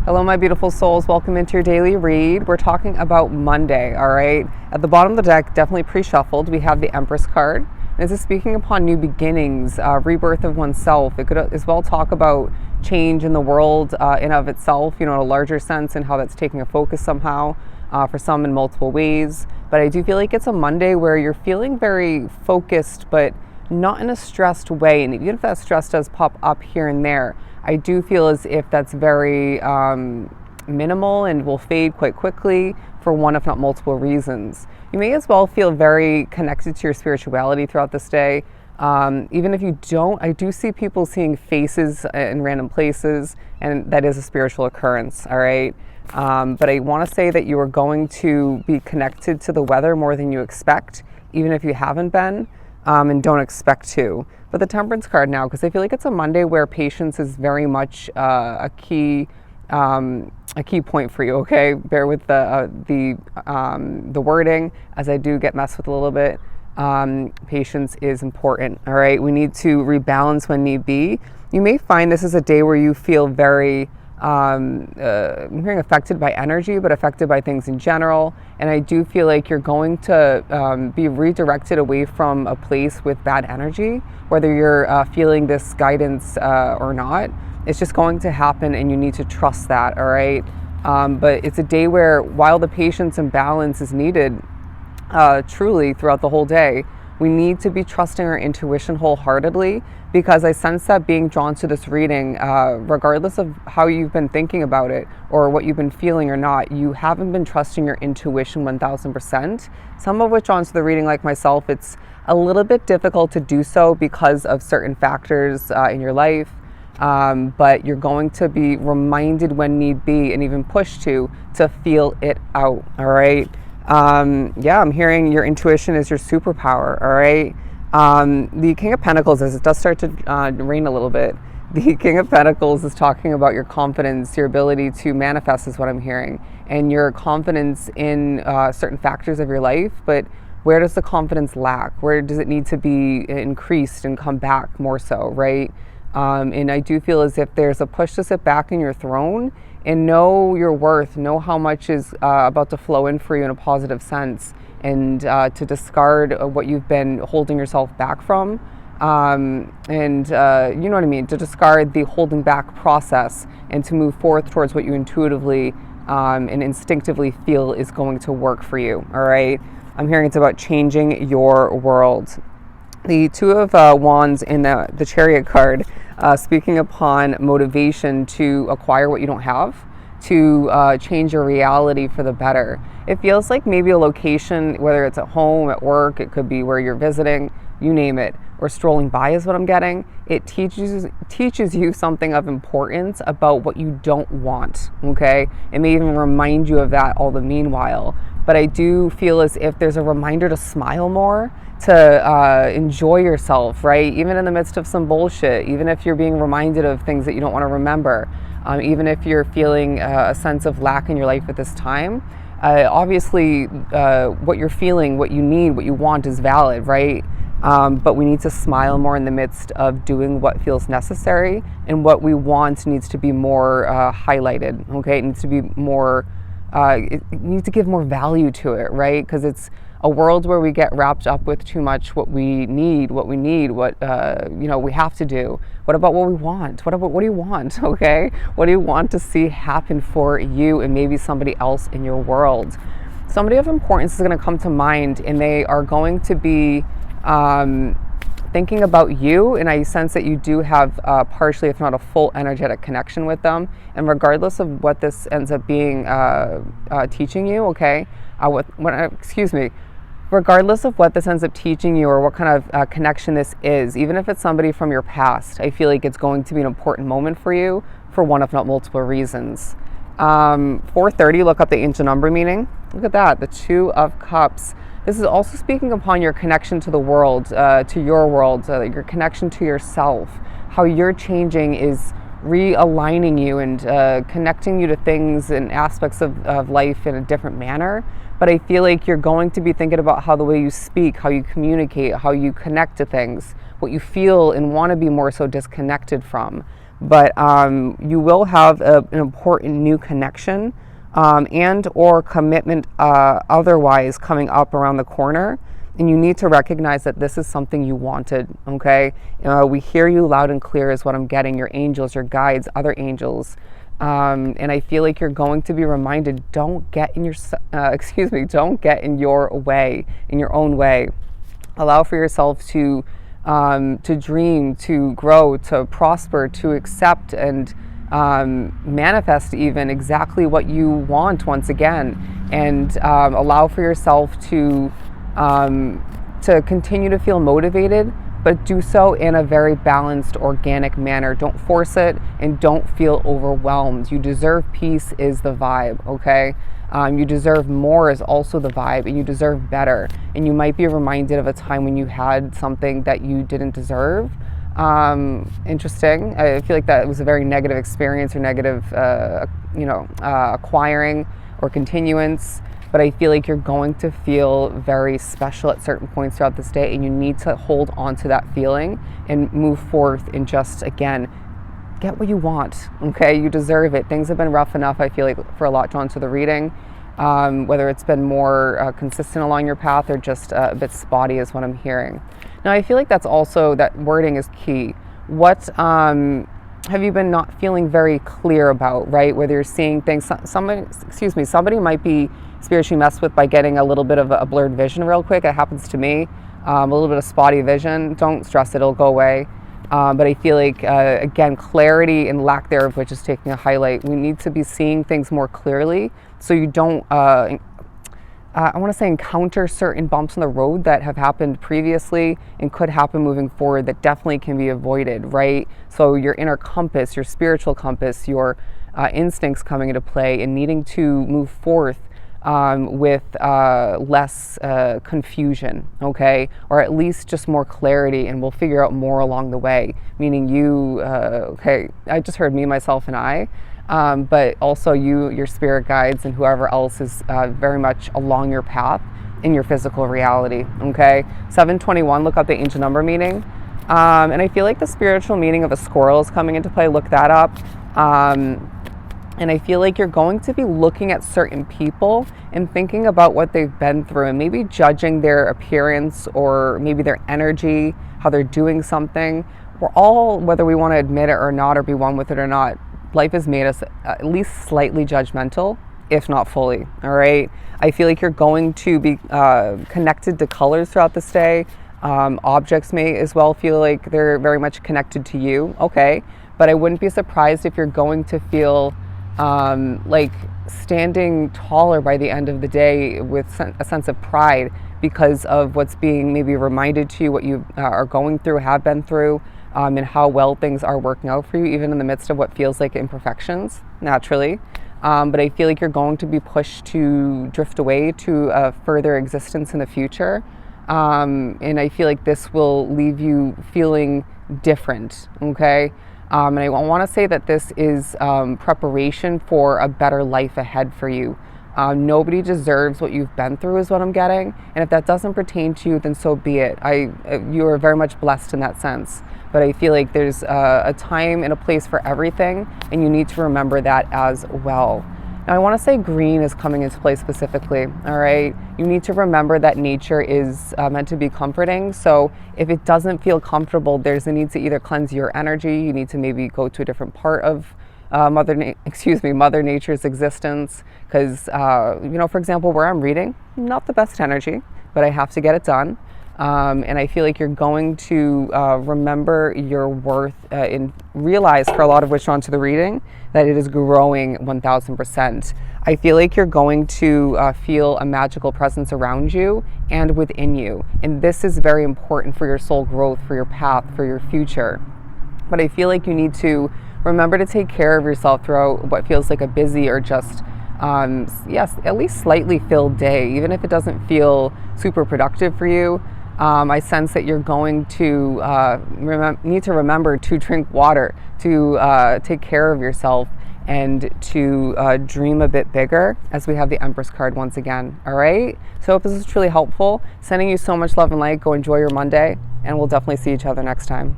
Hello, my beautiful souls. Welcome into your daily read. We're talking about Monday, all right? At the bottom of the deck, definitely pre-shuffled, we have the Empress card. This is speaking upon new beginnings, rebirth of oneself. It could as well talk about change in the world in of itself, in a larger sense, and how that's taking a focus somehow, for some in multiple ways. But I do feel like it's a Monday where you're feeling very focused, but not in a stressed way. And even if that stress does pop up here and there, I do feel as if that's very minimal and will fade quite quickly for one, if not multiple reasons. You may as well feel very connected to your spirituality throughout this day. Even if you don't, I do see people seeing faces in random places, and that is a spiritual occurrence, all right? But I want to say that you are going to be connected to the weather more than you expect, even if you haven't been, and don't expect to. But the Temperance card now, because I feel like it's a Monday where patience is very much a key point for you. Okay, bear with the wording, as I do get messed with a little bit. Patience is important. All right, we need to rebalance when need be. You may find this is a day where you feel very I'm hearing affected by energy, but affected by things in general. And I do feel like you're going to be redirected away from a place with bad energy, whether you're feeling this guidance or not. It's just going to happen, and you need to trust that, all right? But it's a day where, while the patience and balance is needed truly throughout the whole day, we need to be trusting our intuition wholeheartedly, because I sense that being drawn to this reading, regardless of how you've been thinking about it or what you've been feeling or not, you haven't been trusting your intuition 1000%. Some of which drawn to the reading, like myself, it's a little bit difficult to do so because of certain factors in your life, but you're going to be reminded when need be, and even pushed to feel it out, all right? Yeah, I'm hearing your intuition is your superpower, all right? The King of Pentacles, as it does start to rain a little bit, the King of Pentacles is talking about your confidence, your ability to manifest is what I'm hearing, and your confidence in certain factors of your life. But where does the confidence lack? Where does it need to be increased and come back more so, right? And I do feel as if there's a push to sit back in your throne and know your worth, know how much is about to flow in for you in a positive sense, and to discard what you've been holding yourself back from. And you know what I mean, to discard the holding back process and to move forth towards what you intuitively and instinctively feel is going to work for you, all right? I'm hearing it's about changing your world. The Two of Wands in the Chariot card, speaking upon motivation to acquire what you don't have, to change your reality for the better. It feels like maybe a location, whether it's at home, at work, it could be where you're visiting, you name it, or strolling by is what I'm getting. It teaches you something of importance about what you don't want, okay? It may even remind you of that all the meanwhile. But I do feel as if there's a reminder to smile more, to enjoy yourself, right? Even in the midst of some bullshit, even if you're being reminded of things that you don't want to remember, even if you're feeling a sense of lack in your life at this time. Obviously, what you're feeling, what you need, what you want is valid, right? But we need to smile more in the midst of doing what feels necessary, and what we want needs to be more highlighted, okay? It needs to be more, you need to give more value to it, right? Because it's a world where we get wrapped up with too much what we need, what we have to do. What about what we want? What do you want, okay? What do you want to see happen for you and maybe somebody else in your world? Somebody of importance is going to come to mind, and they are going to be thinking about you, and I sense that you do have partially, if not a full, energetic connection with them. And regardless of what this ends up being teaching you, okay, regardless of what this ends up teaching you or what kind of connection this is, even if it's somebody from your past, I feel like it's going to be an important moment for you for one, if not multiple reasons. 4:30, look up the ancient number meaning. Look at that, the Two of Cups. This is also speaking upon your connection to the world, to your world, your connection to yourself. How you're changing is realigning you and connecting you to things and aspects of life in a different manner. But I feel like you're going to be thinking about how the way you speak, how you communicate, how you connect to things, what you feel and want to be more so disconnected from. but you will have an important new connection and or commitment otherwise coming up around the corner. And you need to recognize that this is something you wanted, okay? We hear you loud and clear is what I'm getting. Your angels, your guides, other angels. And I feel like you're going to be reminded, don't get in your, don't get in your way, in your own way. Allow for yourself to dream, to grow, to prosper, to accept and manifest even exactly what you want once again. And allow for yourself to continue to feel motivated, but do so in a very balanced, organic manner. Don't force it and don't feel overwhelmed. You deserve peace is the vibe, okay? You deserve more is also the vibe, and you deserve better. And you might be reminded of a time when you had something that you didn't deserve. Interesting. I feel like that was a very negative experience or negative, acquiring or continuance. But I feel like you're going to feel very special at certain points throughout this day, and you need to hold on to that feeling and move forth and just, again, get what you want, okay? You deserve it. Things have been rough enough, I feel like, for a lot drawn to the reading, whether it's been more consistent along your path or just a bit spotty is what I'm hearing. Now, I feel like that's also, that wording is key. What have you been not feeling very clear about, right? Whether you're seeing things, somebody might be spiritually messed with by getting a little bit of a blurred vision real quick. It happens to me, a little bit of spotty vision. Don't stress it, it'll go away. But I feel like, again, clarity and lack thereof, which is taking a highlight. We need to be seeing things more clearly so you don't, I want to say, encounter certain bumps in the road that have happened previously and could happen moving forward that definitely can be avoided, right? So your inner compass, your spiritual compass, your instincts coming into play and needing to move forth with less confusion, okay? Or at least just more clarity, and we'll figure out more along the way. Meaning you, okay, I just heard me, myself, and I, but also you, your spirit guides, and whoever else is very much along your path in your physical reality, okay? 721, look up the ancient number meaning. And I feel like the spiritual meaning of a squirrel is coming into play. Look that up. And I feel like you're going to be looking at certain people and thinking about what they've been through and maybe judging their appearance or maybe their energy, how they're doing something. We're all, whether we want to admit it or not, or be one with it or not, life has made us at least slightly judgmental, if not fully, all right? I feel like you're going to be connected to colors throughout this day. Objects may as well feel like they're very much connected to you, okay? But I wouldn't be surprised if you're going to feel like standing taller by the end of the day with a sense of pride because of what's being maybe reminded to you, what you are going through, have been through, and how well things are working out for you, even in the midst of what feels like imperfections, naturally. But I feel like you're going to be pushed to drift away to a further existence in the future. And I feel like this will leave you feeling different, okay? And I want to say that this is preparation for a better life ahead for you. Nobody deserves what you've been through is what I'm getting. And if that doesn't pertain to you, then so be it. You are very much blessed in that sense. But I feel like there's a time and a place for everything, and you need to remember that as well. Now, I want to say green is coming into play specifically, all right? You need to remember that nature is meant to be comforting. So if it doesn't feel comfortable, there's a need to either cleanse your energy. You need to maybe go to a different part of Mother Nature's existence. Because, for example, where I'm reading, not the best energy, but I have to get it done. And I feel like you're going to remember your worth and realize, for a lot of which onto the reading, that it is growing 1000%. I feel like you're going to feel a magical presence around you and within you. And this is very important for your soul growth, for your path, for your future. But I feel like you need to remember to take care of yourself throughout what feels like a busy or just at least slightly filled day, even if it doesn't feel super productive for you. I sense that you're going to need to remember to drink water, to take care of yourself, and to dream a bit bigger, as we have the Empress card once again. All right? So I hope this is truly helpful. Sending you so much love and light. Go enjoy your Monday, and we'll definitely see each other next time.